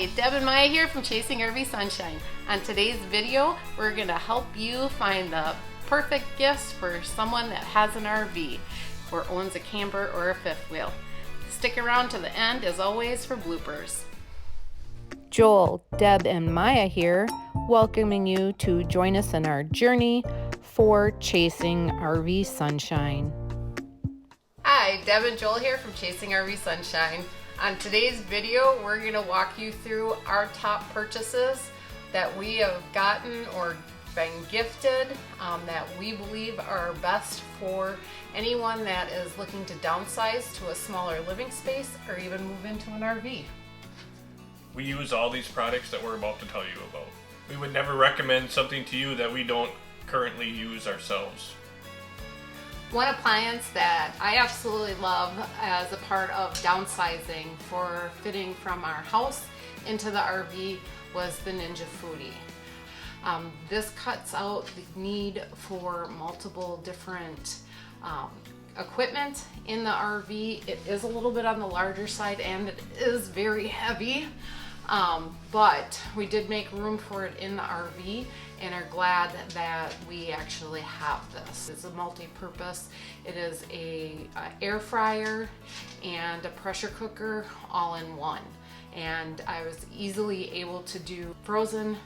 Hi, Deb and Maya here from Chasing RV Sunshine. On today's video, we're going to help you find the perfect gifts for someone that has an RV or owns a camper or a fifth wheel. Stick around to the end as always for bloopers. Joel, Deb, and Maya here, welcoming you to join us in our journey for Chasing RV Sunshine. Hi, Deb and Joel here from Chasing RV Sunshine. On today's video, we're going to walk you through our top purchases that we have gotten or been gifted that we believe are best for anyone that is looking to downsize to a smaller living space or even move into an RV. We use all these products that we're about to tell you about. We would never recommend something to you that we don't currently use ourselves. One appliance that I absolutely love as a part of downsizing for fitting from our house into the RV was the Ninja Foodi. This cuts out the need for multiple different equipment in the RV. It is a little bit on the larger side and it is very heavy, but we did make room for it in the RV and are glad that we actually have this. It's a multi-purpose. It is a air fryer and a pressure cooker all in one. And I was easily able to do frozen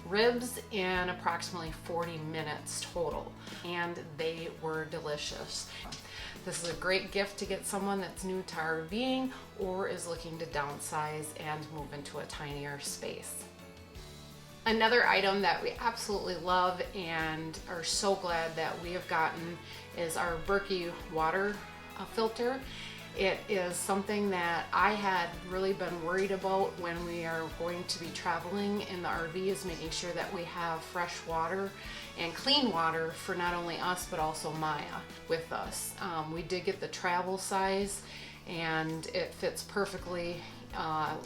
ribs in approximately 40 minutes total, and they were delicious. This is a great gift to get someone that's new to RVing or is looking to downsize and move into a tinier space. Another item that we absolutely love and are so glad that we have gotten is our Berkey water filter. It is something that I had really been worried about when we are going to be traveling in the RV, is making sure that we have fresh water and clean water for not only us but also Maya with us. We did get the travel size and it fits perfectly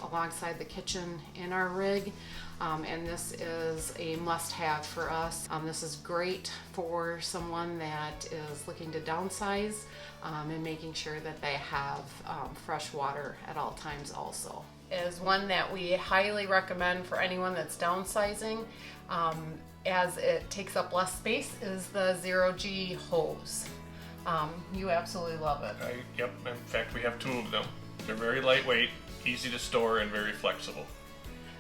alongside the kitchen in our rig. And this is a must-have for us. This is great for someone that is looking to downsize and making sure that they have fresh water at all times also. It is one that we highly recommend for anyone that's downsizing, as it takes up less space, is the 0G hose. You absolutely love it. Yep, in fact we have two of them. They're very lightweight, easy to store, and very flexible.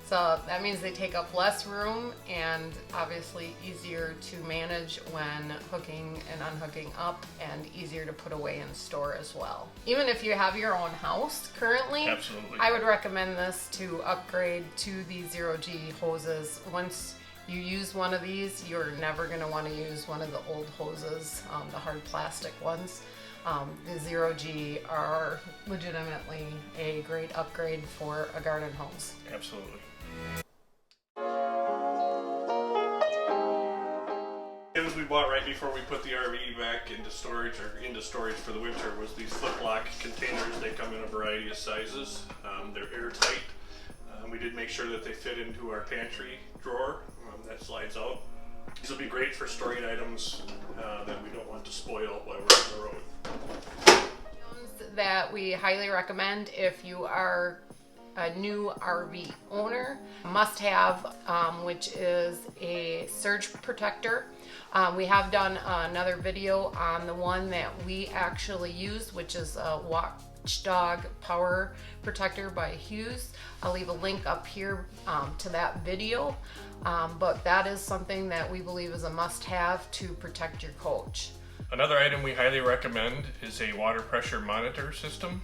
So that means they take up less room and obviously easier to manage when hooking and unhooking up, and easier to put away and store as well. Even if you have your own house currently, absolutely, I would recommend this to upgrade to the 0G hoses. Once you use one of these, you're never going to want to use one of the old hoses, the hard plastic ones. The 0G are legitimately a great upgrade for a garden hose. Absolutely. Items we bought right before we put the RV back into storage for the winter was these Fliplock containers. They come in a variety of sizes. They're airtight. We did make sure that they fit into our pantry drawer that slides out. These will be great for storing items that we don't want to spoil while we're on the road. That we highly recommend if you are a new RV owner, must have, which is a surge protector. We have done another video on the one that we actually use, which is a Watchdog power protector by Hughes. I'll leave a link up here to that video, but that is something that we believe is a must-have to protect your coach. Another item we highly recommend is a water pressure monitor system.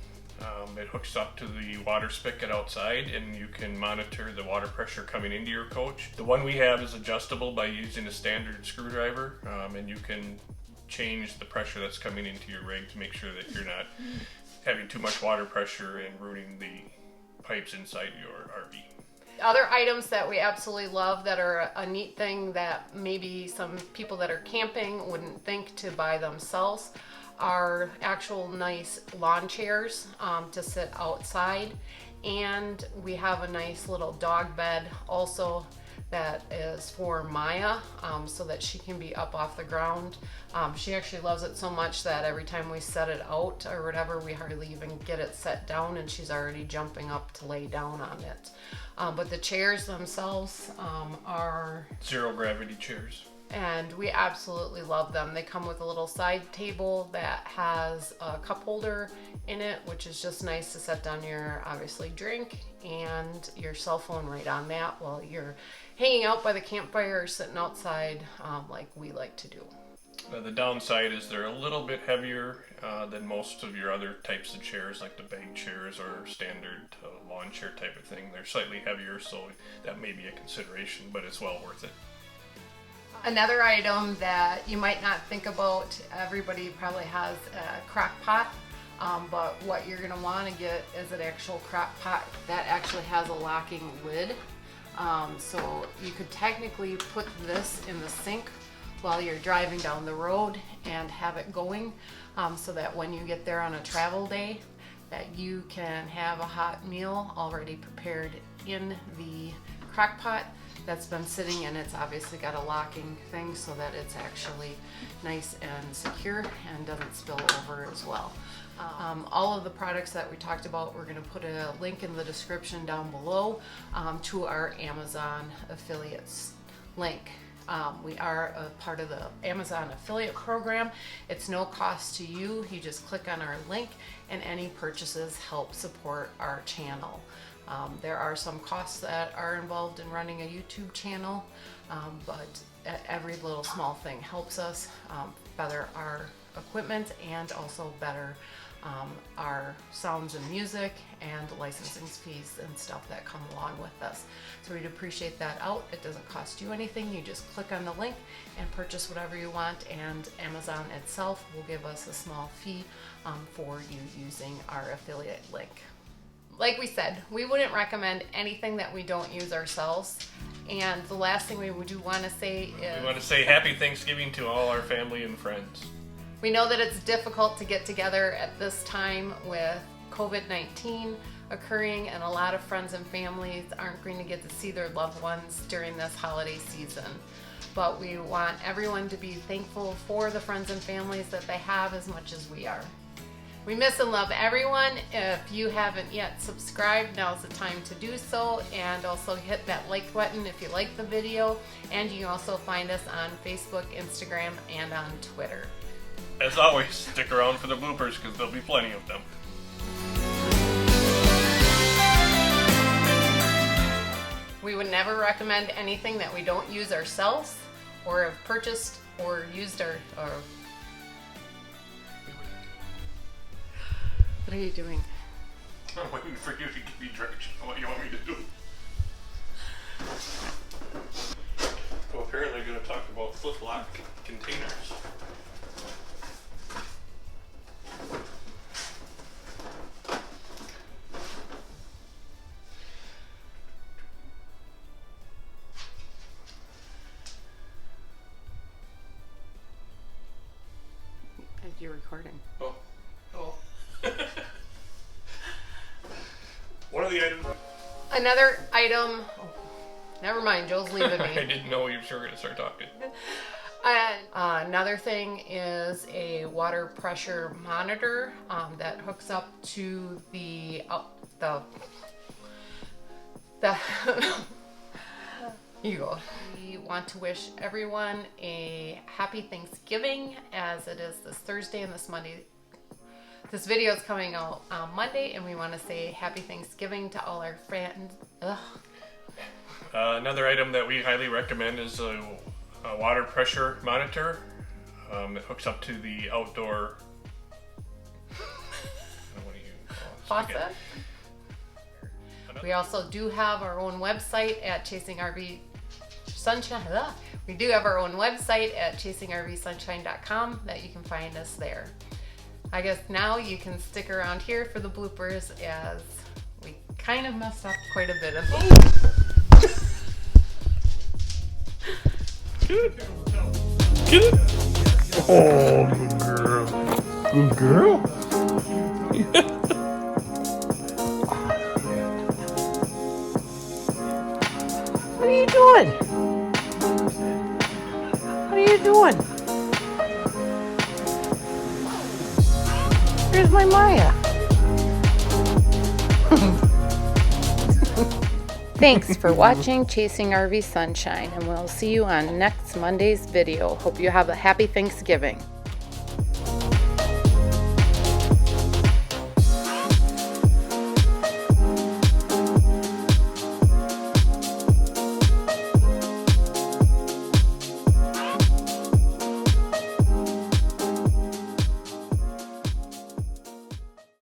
It hooks up to the water spigot outside and you can monitor the water pressure coming into your coach. The one we have is adjustable by using a standard screwdriver, and you can change the pressure that's coming into your rig to make sure that you're not having too much water pressure and ruining the pipes inside your RV. Other items that we absolutely love that are a neat thing that maybe some people that are camping wouldn't think to buy themselves are actual nice lawn chairs to sit outside. And we have a nice little dog bed also that is for Maya, so that she can be up off the ground. She actually loves it so much that every time we set it out or whatever, we hardly even get it set down and she's already jumping up to lay down on it. But the chairs themselves are zero gravity chairs. And we absolutely love them. They come with a little side table that has a cup holder in it, which is just nice to set down your, obviously, drink and your cell phone right on that while you're hanging out by the campfire or sitting outside like we like to do. The downside is they're a little bit heavier than most of your other types of chairs, like the bag chairs or standard lawn chair type of thing. They're slightly heavier, so that may be a consideration, but it's well worth it. Another item that you might not think about, everybody probably has a Crockpot, but what you're going to want to get is an actual Crockpot that actually has a locking lid. So you could technically put this in the sink while you're driving down the road and have it going, so that when you get there on a travel day, that you can have a hot meal already prepared in the Crockpot that's been sitting, and it's obviously got a locking thing so that it's actually nice and secure and doesn't spill over as well. All of the products that we talked about, we're going to put a link in the description down below to our Amazon affiliates link. We are a part of the Amazon affiliate program. It's no cost to you. You just click on our link, and any purchases help support our channel. There are some costs that are involved in running a YouTube channel, but every little small thing helps us better our equipment and also better our sounds and music and licensing fees and stuff that come along with this. So we'd appreciate that out. It doesn't cost you anything. You just click on the link and purchase whatever you want, and Amazon itself will give us a small fee for you using our affiliate link. Like we said, we wouldn't recommend anything that we don't use ourselves. And the last thing we do want to say is... We want to say Happy Thanksgiving to all our family and friends. We know that it's difficult to get together at this time with COVID-19 occurring, and a lot of friends and families aren't going to get to see their loved ones during this holiday season. But we want everyone to be thankful for the friends and families that they have as much as we are. We miss and love everyone. If you haven't yet subscribed, now's the time to do so, and also hit that like button if you like the video. And you can also find us on Facebook, Instagram, and on Twitter. As always, stick around for the bloopers because there'll be plenty of them. We would never recommend anything that we don't use ourselves or have purchased or used or What are you doing? I'm waiting for you to give me direction on what you want me to do. Well, apparently we're going to talk about Fliplock containers. You're recording. Oh. One of the items. Another item. Never mind, Joel's leaving me. I didn't know you were going to start talking. Another thing is a water pressure monitor that hooks up to the you go. We want to wish everyone a happy Thanksgiving, as it is this Thursday and this Monday. This video is coming out on Monday, and we want to say happy Thanksgiving to all our friends. Another item that we highly recommend is a water pressure monitor. It hooks up to the outdoor faucet. We also do have our own website at Chasing RV Sunshine. We do have our own website at chasingrvsunshine.com that you can find us there. I guess now you can stick around here for the bloopers, as we kind of messed up quite a bit of these. Good. Good. Oh, good girl. Good girl. What are you doing? What are you doing? Where's my Maya? Thanks for watching Chasing RV Sunshine, and we'll see you on next Monday's video. Hope you have a happy Thanksgiving.